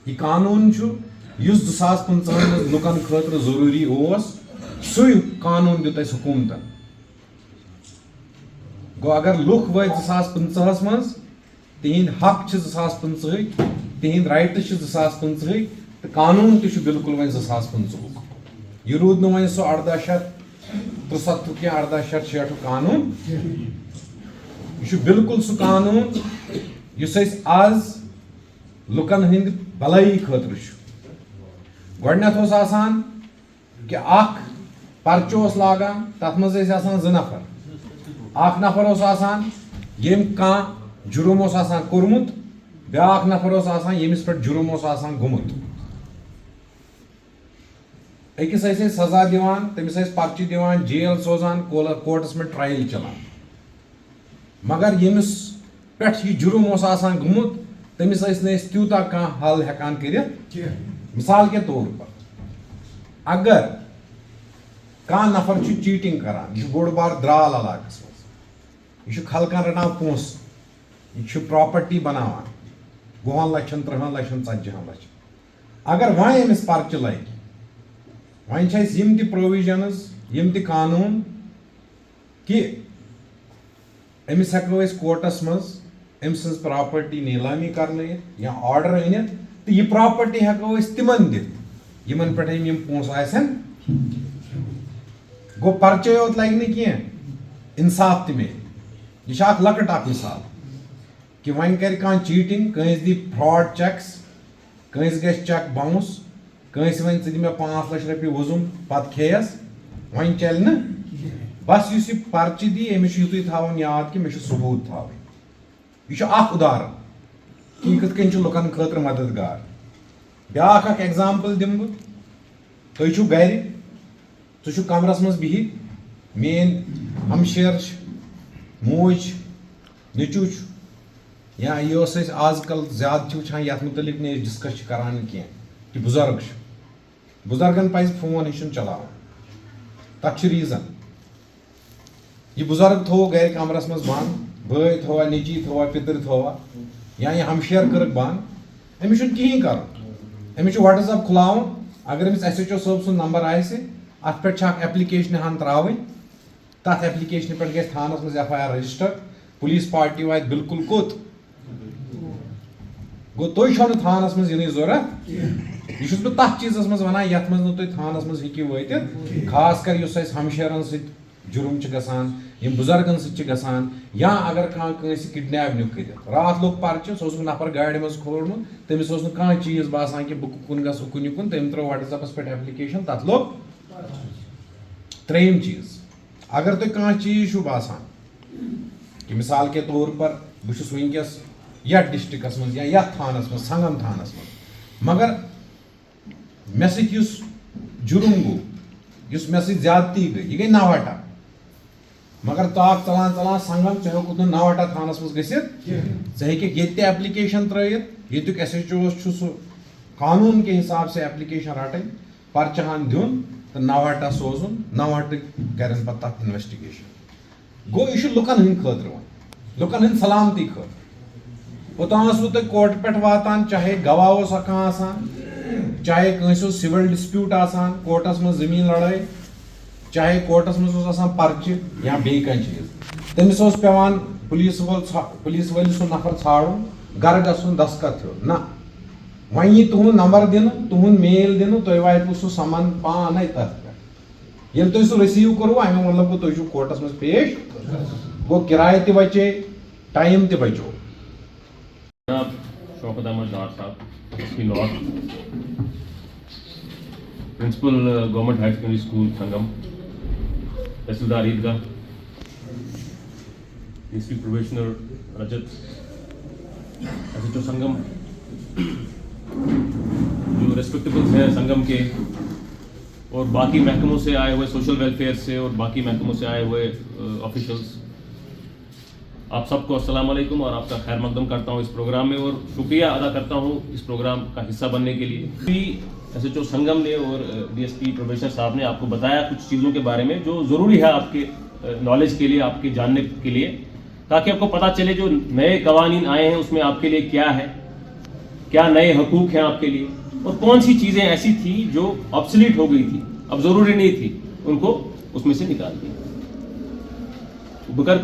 یہ قانون اس 2015 لکن خاطر ضروری سو قانون دیت اس حکومت گو اگر لوک وت 2015 مز تہند حق 2015 تہند رائٹ 2015 تو قانون تہ بالکل و 2015 یہ رود نا سو 1873 یا 1860 قانون یہ بالکل سہ قانون اس آز لکن ہند بلائی خاطر گۄڈنیتھ آسان کہ اخ پرچہ لاگان تر مز زٕ نفر اخ نفر آسان یم کانٛہہ جرم آسان کورمت بیاکھ نفر آسان یمس پہ جرم آسان گوٚمُت أکِس ٲسۍ سزا دِوان تٔمِس ٲسۍ پرچہِ دِوان جیل سوزان کورٹس میں ٹرائل چلان مگر یمس پٮ۪ٹھ یہ جرم آسان گوٚمُت تٔمِس ٲسۍ نہٕ أسۍ تیوٗتاہ کانٛہہ حل ہٮ۪کان کٔرِتھ مثال کے طور پر اگر کانٛہہ نفر چھُ چیٹنگ کران یہ بوٚڑ بار درال علاقس مز یہ خلقن رٹان پونٛسہٕ یہ پراپرٹی بناوان 20 لچھن 30 لچھن 40 لچھن اگر وۄنۍ أمِس پرچہِ لگہِ وۄنۍ چھِ اَسہِ یِم تہِ پروویجنز یِم تہِ قانوٗن کہ أمِس ہٮ۪کو أسۍ کورٹس منٛز أمۍ سٕنٛز پراپرٹی نیلامی کرنٲیِتھ یا آرڈر أنِتھ تہٕ یہِ پراپرٹی ہٮ۪کو أسۍ تِمن دِتھ یِمن پٮ۪ٹھ أمۍ یِم پونٛسہٕ آسن گوٚو پرچے یوت لگہِ نہٕ کینٛہہ انصاف تہِ میلہِ یہ چھِ اکھ لۄکٕٹ اکھ مثال کہ وۄنۍ کرِ کانٛہہ چیٹنگ کٲنٛسہِ دی فراڈ چیکس کٲنٛسہِ گژھِ چیک باؤنس کٲنٛسہِ وَنہِ ژٕ دِ مےٚ 5 لچھ رۄپیہِ وُزُم پتہٕ کھیٚیس وۄنۍ چلہِ نہٕ بس یُس یہِ پرچہِ دی أمِس چھُ یُتُے تھاوُن یاد کہ مےٚ چھُ ثبوٗت تھاوٕنۍ یہ چھُ اکھ ادہارن کہ یہِ کِتھ کٔنۍ چھُ لُکن خٲطرٕ مددگار بیاکھ اکھ ایگزامپل دِمہٕ بہٕ تُہۍ چھِو گرِ ژٕ چھُکھ کمرس منٛز بِہِتھ میٲنۍ ہمشیر چھِ موج چھِ نیٚچوٗ چھُ یا یہِ اوس أسۍ آز کل زیادٕ چھِ وٕچھان یتھ متعلق نہٕ أسۍ ڈسکس چھِ کران کینٛہہ کہ بُزرگ چھُ بُزرگن پزِ فون ہیٚچھُن چلاوُن تتھ چھُ ریٖزن یہِ بُزرگ تھوٚو گرِ کمرس منٛز بنٛد بٲے تھوٚوا نیٚچی تھوٚوا پِتٕر تھوٚوا یا یہِ ہمشیر کٔرٕکھ بنٛد أمِس چھُنہٕ کِہینۍ کرُن أمِس چھُ وٹس ایپ کھُلاوُن اگر أمِس ایس ایچ او صٲب سُنٛد نمبر آسہِ اتھ پٮ۪ٹھ چھِ اکھ ایپلِکیشن ہن ترٛاوٕنۍ تتھ ایپلِکیشنہِ پٮ۪ٹھ گژھِ تھانس منٛز F I R register police party واتہِ بالکُل کوٚت گوٚو تُہۍ چھو نہٕ تھانس منٛز یِنٕچ ضروٗرت یہ چھُس بہٕ تتھ چیٖزس منٛز ونان یتھ منٛز نہٕ تُہۍ تھانس منٛز ہیٚکِو وٲتِتھ خاص کر یُس اسہِ ہمشیرن سۭتۍ جُرم چھُ گژھان یِم بُزرگن سۭتۍ چھِ گژھان یا اگر کانٛہہ کٲنٛسہِ کڈنیپ نیُک کٔرِتھ راتھ لوٚگ پرچہِ سُہ اوسُکھ نفر گاڑِ منٛز کھولمُت تٔمِس اوس نہٕ کانٛہہ چیٖز باسان کہِ بہٕ کُن گژھٕ اُکُن یِکُن تٔمۍ ترٛوو وٹس ایپس پٮ۪ٹھ ایپلِکیشن تتھ لوٚگ ترٛیٚیِم چیٖز اگر تۄہہِ کانٛہہ چیٖز چھُو باسان کہ مثال کے طور پر بہٕ چھُس وٕنکیٚس یتھ ڈسٹرکس منٛز یا یتھ تھانس منٛز سنگم تھانس منٛز مگر مےٚ سۭتۍ یُس جُرم گوٚو یُس مےٚ سۭتۍ زیادتی گٔے یہِ گٔے نوہٹا مگر تاکھ ژلان ژلان سنگم ژےٚ ہیوٚکُتھ نہٕ نوہٹا تھانس منٛز گٔژھِتھ ژٕ ہیٚککھ ییٚتہِ تہِ ایپلِکیشن ترٲیِتھ ییٚتیُک ایس ایچ اوس چھُ سُہ قانوٗن کے حساب سے ایپلِکیشن رٹٕنۍ پرچہٕ ہن دیُن تہٕ نوہٹا سوزُن نوہٹہٕ کرن پتہٕ تتھ انویسٹِگیشن گوٚو یہِ چھُ لُکن ہٕنٛدۍ خٲطرٕ وۄنۍ لُکن ہٕنٛدۍ سلامتی خٲطرٕ اوٚتام اوسوٕ تۄہہِ کورٹہٕ پٮ۪ٹھ واتان چاہے گواہ اوسا کانٛہہ آسان چاہے کٲنٛسہِ اوس سِول ڈِسپیوٗٹ آسان کورٹس منٛز زٔمیٖن لڑٲے چاہے کورٹس منٛز اوس آسان پرچہِ یا بیٚیہِ کانٛہہ چیٖز تٔمِس اوس پیٚوان پُلیٖس وٲلۍ سُنٛد نفر ژھانڈُن گرٕ گژھُن دستخط ہیوٚن نہ وۄنۍ یی تُہُنٛد نمبر دِنہٕ تُہُنٛد میل دِنہٕ تۄہہِ واتوٕ سُہ سمن پانے تتھ پٮ۪ٹھ ییٚلہِ تُہۍ سُہ رٔسیٖو کوٚروٕ امیُک مطلب گوٚو تُہۍ چھِو کورٹس منٛز پیش گوٚو کِراے تہِ بچے ٹایم تہِ بچو. جناب شوکت Ahmad Dar Sahab S P north principal government high secondary school Sangam tehsildar Eidgah D C probationer Rajat S H O Sangam جو ریسپیکٹیبلس ہیں سنگم کے اور باقی محکموں سے آئے ہوئے سوشل ویلفیئر سے اور باقی محکموں سے آئے ہوئے آفیشلز، آپ سب کو السلام علیکم اور آپ کا خیر مقدم کرتا ہوں اس پروگرام میں، اور شکریہ ادا کرتا ہوں اس پروگرام کا حصہ بننے کے لیے. ایس ایچ او سنگم نے اور ڈی ایس پی پروفیسر صاحب نے آپ کو بتایا کچھ چیزوں کے بارے میں جو ضروری ہے آپ کے نالج کے لیے، آپ کے جاننے کے لیے، تاکہ آپ کو پتہ چلے جو نئے قوانین آئے ہیں اس میں آپ کے لیے کیا ہے، کیا نئے حقوق ہیں آپ کے لیے، اور کون سی چیزیں ایسی تھی جو آبسلیٹ ہو گئی تھی، اب ضروری نہیں تھی، ان کو اس میں سے نکال دیا. بکر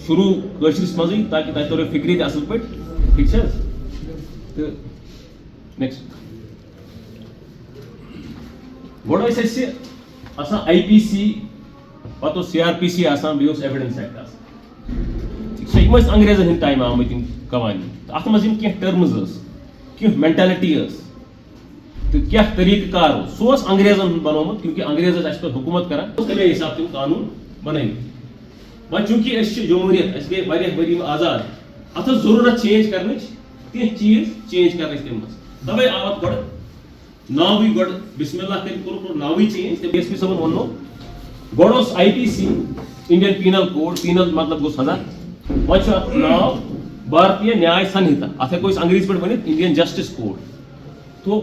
شروع کٲشرِس منٛزٕے تاکہ تۄہہِ تورو فکری تہِ اصل پٲٹھۍ، ٹھیک چھا حظ؟ تہٕ نیکسٹ گۄڈٕ ٲسۍ اَسہِ آسان آئی پی سی، پتہٕ اوس سی آر پی سی آسان، بیٚیہِ اوس ایویڈنس ایکٹ آسان. ٹھیک چھا؟ یِم ٲسۍ انگریزن ہٕنٛدۍ ٹایمہٕ آمٕتۍ یِم قوانین، تہٕ اتھ منٛز یِم کینٛہہ ٹٔرمٕز ٲس، کینٛہہ مینٹلٹی ٲس تہٕ کیٛاہ طریٖقہٕ کار اوس، سُہ اوس انگریزن ہُنٛد بنومُت، کیونکہ انگریز ٲسۍ اَسہِ پٮ۪ٹھ حکوٗمت کران، تَمے حساب تِم قانوٗن بنٲومٕتۍ. وۄنۍ چوٗنٛکہِ أسۍ چھِ جمہوٗریت، اَسہِ گٔے واریاہ ؤری آزاد، اتھ ٲس ضروٗرت چینج کرنٕچ، کینٛہہ چیٖز چینج کرنٕچ تَمہِ منٛز. تَوے آو اتھ گۄڈٕ ناوٕے گۄڈٕ بسم اللہ کٔرِتھ کوٚرُکھ ناوٕے چینج. تہٕ ڈی ایس پی صٲبن ووٚننو گۄڈٕ اوس آئی پی سی انڈین پینل کوڈ، پینل مطلب گوٚو سزا، وۄنۍ چھُ اتھ ناو بھارتیہ نیاے سنہتا، اتھ ہٮ۪کو أسۍ انگریزی پٲٹھۍ ؤنِتھ انڈین جسٹس کوڈ. تو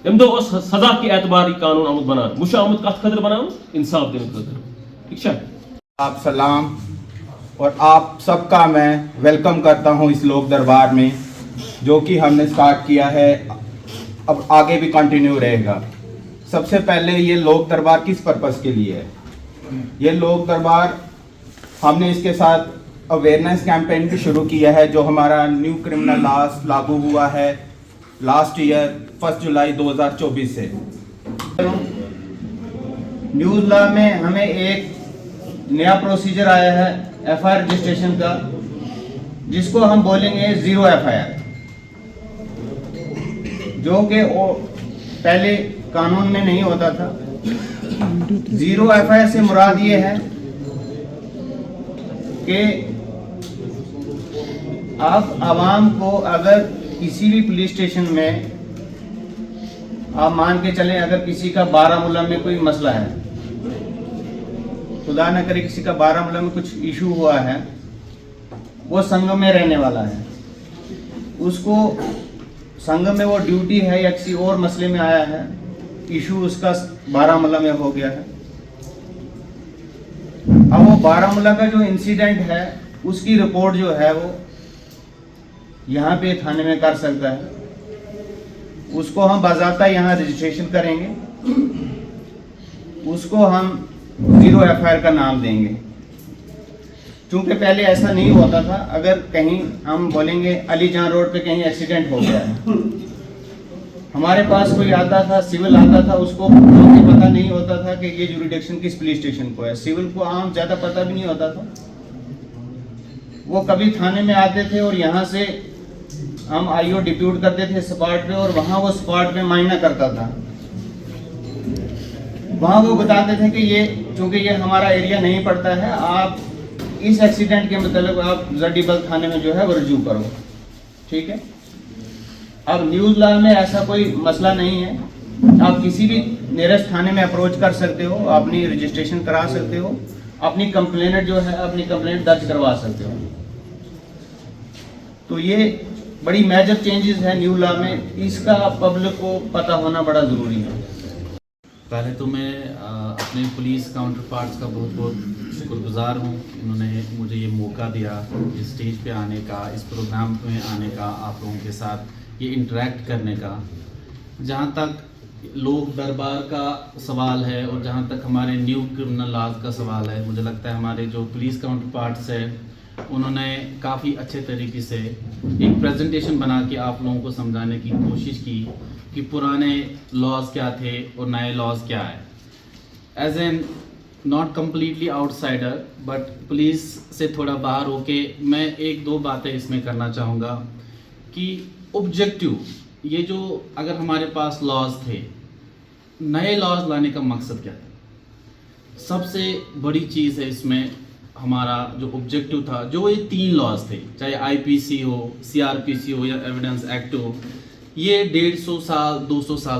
تمہِ دۄہ اوس سزا کہِ اعتبار یہِ قانوٗن آمُت بناونہٕ، وۄنۍ چھُ آمُت کتھ خٲطرٕ بناونہٕ؟ انصاف دِنہٕ خٲطرٕ. ٹھیک چھا؟ آپ سلام، اور آپ سب کا میں ویلکم کرتا ہوں اس لوک دربار میں، جو کہ ہم نے سٹارٹ کیا ہے، اب آگے بھی کنٹینیو رہے گا. سب سے پہلے یہ لوک دربار کس پرپس کے لیے ہے؟ یہ لوک دربار ہم نے اس کے ساتھ اویئرنیس کیمپین بھی شروع کیا ہے، جو ہمارا نیو کرمنل لاز لاگو ہوا ہے لاسٹ ایئر 1 جولائی 2024 سے. نیوز لا میں ہمیں ایک نیا پروسیجر آیا ہے ایف آئی آر رجسٹریشن کا، جس کو ہم بولیں گے زیرو ایف آئی آر، جو کہ پہلے قانون میں نہیں ہوتا تھا. زیرو ایف آئی آر سے مراد یہ ہے کہ آپ عوام کو اگر کسی بھی پولیس اسٹیشن میں آپ مان کے چلیں، اگر کسی کا بارہمولہ میں کوئی مسئلہ ہے، خدا نہ کرے کسی کا بارہمولہ میں کچھ ایشو ہوا ہے، وہ سنگم میں رہنے والا ہے، اس کو سنگم میں وہ ڈیوٹی ہے یا کسی اور مسئلے میں آیا ہے، ایشو اس کا بارہمولہ میں ہو گیا ہے. اب وہ بارہمولہ کا جو انسیڈنٹ ہے اس کی رپورٹ جو ہے وہ یہاں پہ تھانے میں کر سکتا ہے. اس کو ہم باضابطہ یہاں رجسٹریشن کریں گے، اس کو ہم زیرو ایف آئی آر کا نام دیں گے. چونکہ پہلے ایسا نہیں ہوتا تھا، اگر کہیں ہم بولیں گے علی جان روڈ پہ کہیں ایکسیڈنٹ ہو گیا ہے، ہمارے پاس کوئی آتا تھا، سول آتا تھا، اس کو پتہ نہیں ہوتا تھا کہ یہ جوریڈکشن کس پولیس اسٹیشن کو ہے. سول کو عام زیادہ پتہ بھی نہیں ہوتا تھا. وہ کبھی تھانے میں آتے تھے اور یہاں سے ہم آئی او ڈپیوٹ کرتے تھے اسپاٹ پہ، اور وہاں وہ اسپاٹ پہ معائنہ کرتا تھا. وہاں وہ بتاتے تھے کہ یہ چونکہ یہ ہمارا ایریا نہیں پڑتا ہے، آپ اس ایکسیڈنٹ کے متعلق آپ زڈیبل تھانے میں جو ہے وہ رجوع کرو. ٹھیک ہے؟ اب نیوز لا میں ایسا کوئی مسئلہ نہیں ہے، آپ کسی بھی نیئرسٹ تھانے میں اپروچ کر سکتے ہو، اپنی رجسٹریشن کرا سکتے ہو، اپنی کمپلینٹ جو ہے اپنی کمپلینٹ درج کروا سکتے ہو. تو یہ بڑی میجر چینجز ہے نیو لا میں، اس کا پبلک کو پتہ ہونا بڑا ضروری ہے. پہلے تو میں اپنے پولیس کاؤنٹر پارٹس کا بہت بہت شکر گزار ہوں، انہوں نے مجھے یہ موقع دیا اس اسٹیج پہ آنے کا، اس پروگرام میں آنے کا، آپ لوگوں کے ساتھ یہ انٹریکٹ کرنے کا. جہاں تک لوک دربار کا سوال ہے اور جہاں تک ہمارے نیو کرمنل لاز کا سوال ہے، مجھے لگتا ہے ہمارے جو پولیس کاؤنٹر پارٹس ہیں انہوں نے کافی اچھے طریقے سے ایک پریزنٹیشن بنا کے آپ لوگوں کو سمجھانے کی کوشش کی کہ پرانے لاز کیا تھے اور نئے لاز کیا ہے. As an not completely out cider but police سے تھوڑا باہر ہو کے میں ایک دو باتیں اس میں کرنا چاہوں گا کہ آبجیکٹیو یہ جو اگر ہمارے پاس لاز تھے، نئے لاز لانے کا مقصد کیا تھا؟ سب سے بڑی چیز ہے اس میں ہمارا جو آبجیکٹیو تھا، جو یہ 3 لاز تھے، چاہے آئی پی سی ہو، سی آر پی سی ہو یا ایویڈنس ایکٹ ہو، یہ 150 سال 200 سال